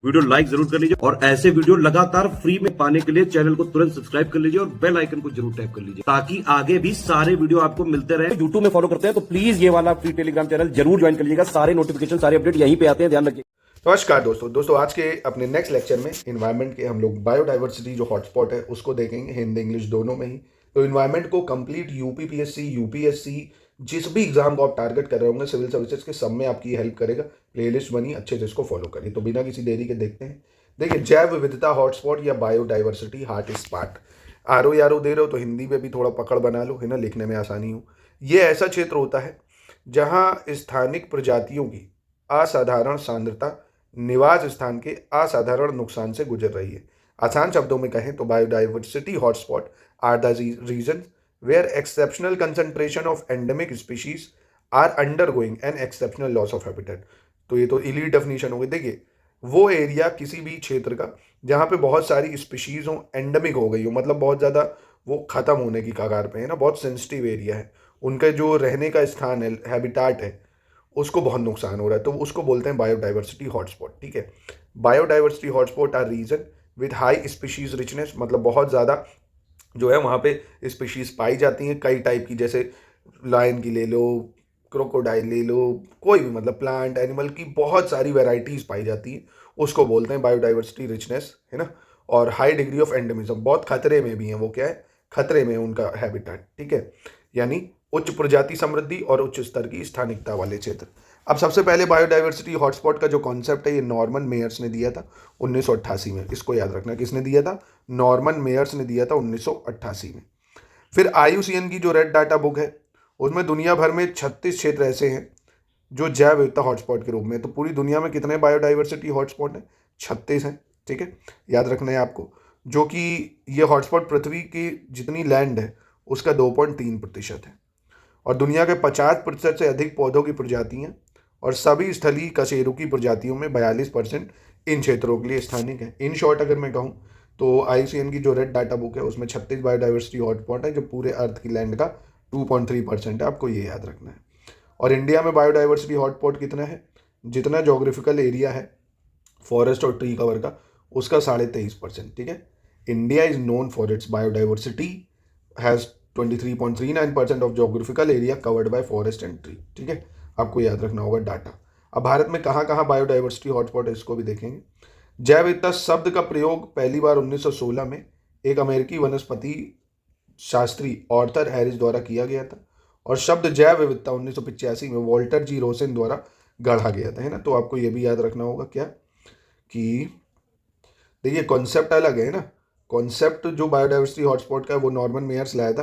Video like जरूर कर लीजिए और ऐसे वीडियो लगातार फ्री में पाने के लिए चैनल को तुरंत सब्सक्राइब कर लीजिए और बेल आइकन को जरूर टैप कर लीजिए ताकि आगे भी सारे वीडियो आपको मिलते रहे। यूट्यूब में फॉलो करते हैं तो प्लीज ये वाला फ्री टेलीग्राम चैनल जरूर ज्वाइन कर लीजिएगा। सारे नोटिफिकेशन सारे अपडेट यहीं पे आते हैं, ध्यान रखिए। नमस्कार दोस्तों आज के अपने नेक्स्ट लेक्चर में इन्वायरमेंट के हम लोग बायोडाइवर्सिटी जो हॉटस्पॉट है उसको देखेंगे, हिंदी इंग्लिश दोनों में ही। तो इन्वायरमेंट को कंप्लीट यूपीपीएससी यूपीएससी जिस भी एग्जाम को आप टारगेट कर रहे होंगे सिविल सर्विसेज के, सब में आपकी हेल्प करेगा। प्लेलिस्ट बनी, अच्छे से इसको फॉलो करिए। तो बिना किसी देरी के देखते हैं। देखिए, जैव विविधता हॉटस्पॉट या बायोडाइवर्सिटी हॉट स्पॉट, आरो यारो दे रहे हो तो हिंदी में भी थोड़ा पकड़ बना लो, है ना, लिखने में आसानी हो। ये ऐसा क्षेत्र होता है जहाँ स्थानिक प्रजातियों की असाधारण सांद्रता निवास स्थान के असाधारण नुकसान से गुजर रही है। आसान शब्दों में कहें तो biodiversity hotspot are the region where exceptional concentration of endemic species are undergoing an exceptional loss of habitat. तो ये तो इलीट डेफिनेशन हो गई। देखिए, वो एरिया किसी भी क्षेत्र का जहाँ पे बहुत सारी स्पीशीज हो, एंडेमिक हो गई हो, मतलब बहुत ज़्यादा वो ख़त्म होने की कगार पे है ना, बहुत सेंसिटिव एरिया है, उनका जो रहने का स्थान है, हैबिटाट है, उसको बहुत नुकसान हो रहा है, तो उसको बोलते हैं बायोडाइवर्सिटी हॉटस्पॉट। ठीक है, biodiversity hotspot are region with high species richness, मतलब बहुत ज़्यादा जो है वहाँ पे स्पीशीज पाई जाती हैं कई टाइप की, जैसे लायन की ले लो, क्रोकोडाइल ले लो, कोई भी, मतलब प्लांट एनिमल की बहुत सारी वेराइटीज़ पाई जाती हैं, उसको बोलते हैं बायोडाइवर्सिटी रिचनेस, है ना। और हाई डिग्री ऑफ एंडेमिज्म, बहुत खतरे में भी हैं वो, क्या है, खतरे में उनका हैबिटेट। ठीक है, यानी उच्च प्रजाति समृद्धि और उच्च स्तर की स्थानिकता वाले क्षेत्र। अब सबसे पहले बायोडाइवर्सिटी हॉटस्पॉट का जो कॉन्सेप्ट है ये नॉर्मन मेयर्स ने दिया था 1988 में। इसको याद रखना, किसने दिया था? नॉर्मन मेयर्स ने दिया था 1988 में। फिर IUCN की जो रेड डाटा बुक है उसमें दुनिया भर में 36 क्षेत्र ऐसे हैं जो जैव विविधता हॉटस्पॉट के रूप में। तो पूरी दुनिया में कितने बायोडाइवर्सिटी हॉटस्पॉट हैं? 36 हैं। ठीक है, याद रखना है आपको, जो कि ये हॉटस्पॉट पृथ्वी की जितनी लैंड है उसका 2.3% है, और दुनिया के 50% से अधिक पौधों की प्रजातियां और सभी स्थलीय कशेरुकी प्रजातियों में 42% इन क्षेत्रों के लिए स्थानिक है। इन शॉर्ट अगर मैं कहूँ तो IUCN की जो रेड डाटा बुक है उसमें 36 बायोडाइवर्सिटी हॉटस्पॉट है जो पूरे अर्थ की लैंड का 2.3% है, आपको ये याद रखना है। और इंडिया में बायोडाइवर्सिटी हॉटस्पॉट कितना है? जितना जोग्राफिकल एरिया है फॉरेस्ट और ट्री कवर का, उसका 23.5%। ठीक है, India is known for its biodiversity has 23.39% of geographical area covered by forest and tree. ठीक है, आपको याद रखना होगा डाटा। अब भारत में कहाँ कहाँ बायोडाइवर्सिटी हॉटस्पॉट है इसको भी देखेंगे। जैव विविधता शब्द का प्रयोग पहली बार 1916 में एक अमेरिकी वनस्पति शास्त्री ऑर्थर हैरिस द्वारा किया गया था, और शब्द जैव विविधता 1985 में वॉल्टर जी रोसेन द्वारा गढ़ा गया था, है ना। तो आपको ये भी याद रखना होगा क्या, कि देखिए कॉन्सेप्ट अलग है ना। कॉन्सेप्ट जो बायोडाइवर्सिटी हॉटस्पॉट का है वो नॉर्मन मेयर्स लाया था,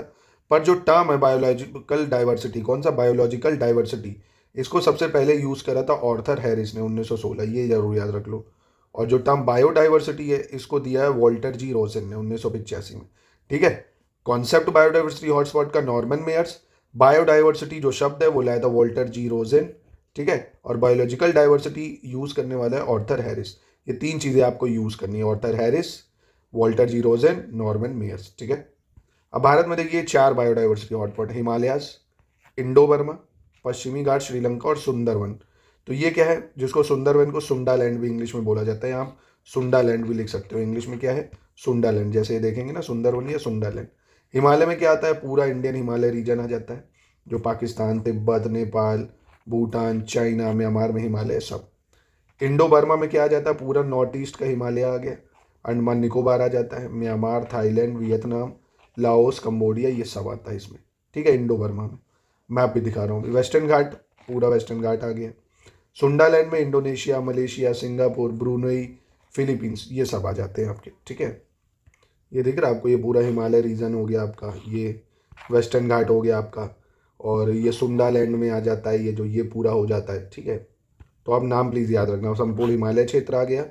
पर जो टर्म है बायोलॉजिकल डाइवर्सिटी, कौन सा? बायोलॉजिकल डाइवर्सिटी, इसको सबसे पहले यूज़ करा था ऑर्थर हैरिस ने 1916, ये जरूर याद रख लो। और जो टर्म बायोडाइवर्सिटी है इसको दिया है वॉल्टर जी रोसेन ने 1985 में। ठीक है, कॉन्सेप्ट बायोडाइवर्सिटी हॉटस्पॉट का नॉर्मन मेयर्स, बायोडाइवर्सिटी जो शब्द है वो लाया था वॉल्टर जी रोसेन। ठीक है, और बायोलॉजिकल डाइवर्सिटी यूज़ करने वाला है ऑर्थर हैरिस। ये तीन चीज़ें आपको यूज़ करनी है, Arthur Harris, Walter G Rosen, Norman Myers. ठीक है, अब भारत में देखिए 4 biodiversity hotspot, Himalayas, Indo Burma, पश्चिमी घाट, श्रीलंका और सुंदरवन। तो ये क्या है, जिसको सुंदरवन को सुंडा लैंड भी इंग्लिश में बोला जाता है, आप सुंडा लैंड भी लिख सकते हो, इंग्लिश में क्या है? सुंडा लैंड। जैसे ये देखेंगे ना, सुंदरवन या सुंडा लैंड। हिमालय में क्या आता है? पूरा इंडियन हिमालय रीजन आ जाता है, जो पाकिस्तान, तिब्बत, नेपाल, भूटान, चाइना, म्यांमार में हिमालय सब। इंडो बर्मा में क्या आ जाता है? पूरा नॉर्थ ईस्ट का हिमालय आ गया। अंडमान निकोबार आ जाता है, Myanmar, Thailand, Vietnam, Laos, Cambodia, ये सब आता है इसमें। ठीक है, इंडो बर्मा में मैप भी दिखा रहा हूँ। वेस्टर्न घाट, पूरा वेस्टर्न घाट आ गया। सुंडालैंड में Indonesia, Malaysia, Singapore, Brunei, Philippines, ये सब आ जाते हैं आपके। ठीक है, ये दिख रहा है आपको, ये पूरा हिमालय रीजन हो गया आपका, ये वेस्टर्न घाट हो गया आपका, और ये सुंडालैंड में आ जाता है, ये जो ये पूरा हो जाता है। ठीक है, तो आप नाम प्लीज़ याद रखना। संपूर्ण हिमालय क्षेत्र आ गया,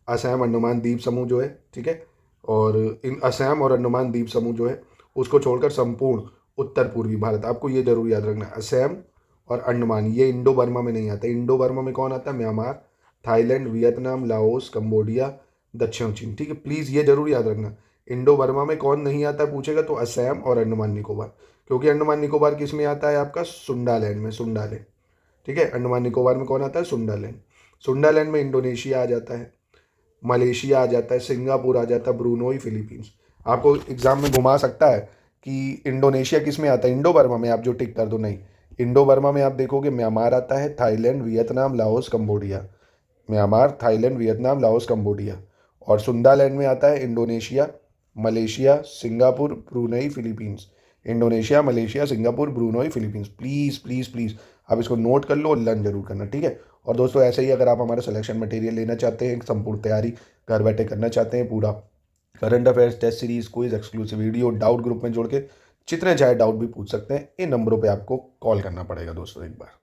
असम अंडमान द्वीप समूह जो है। ठीक है, और इन असम और अंडमान द्वीप समूह जो है उसको छोड़कर संपूर्ण उत्तर पूर्वी भारत, आपको ये जरूर याद रखना, असम और अंडमान, ये इंडो बर्मा में नहीं आता। इंडो बर्मा में कौन आता है? Myanmar, Thailand, Vietnam, Laos, Cambodia, दक्षिण चीन। ठीक है, प्लीज़ ये जरूर याद रखना, इंडो बर्मा में कौन नहीं आता पूछेगा तो असम और अंडमान निकोबार, क्योंकि अंडमान निकोबार किस में आता है आपका? सुंडालैंड में, सुंडालैंड। ठीक है, अंडमान निकोबार में कौन आता है? सुंडालैंड। सुंडालैंड में इंडोनेशिया आ जाता है, मलेशिया आ जाता है, सिंगापुर आ जाता है, ब्रूनोई, फिलीपींस। आपको एग्जाम में घुमा सकता है कि इंडोनेशिया किस में आता है, इंडो बर्मा में, आप जो टिक कर दो। नहीं, इंडो बर्मा में आप देखोगे म्यांमार आता है, Thailand, Vietnam, Laos, Cambodia. Myanmar, Thailand, Vietnam, Laos, Cambodia. और सुंदालैंड में आता है Indonesia, Malaysia, Singapore, Brunei, Philippines. Indonesia, Malaysia, Singapore, Brunei, Philippines. Please please please आप इसको नोट कर लो और लर्न जरूर करना, ठीक है। और दोस्तों ऐसे ही अगर आप हमारा सिलेक्शन मटेरियल लेना चाहते हैं, संपूर्ण तैयारी घर बैठे करना चाहते हैं, पूरा current affairs, test series, quiz, exclusive video, doubt group में जोड़ के जितने चाहे डाउट भी पूछ सकते हैं। इन नंबरों पे आपको कॉल करना पड़ेगा दोस्तों एक बार।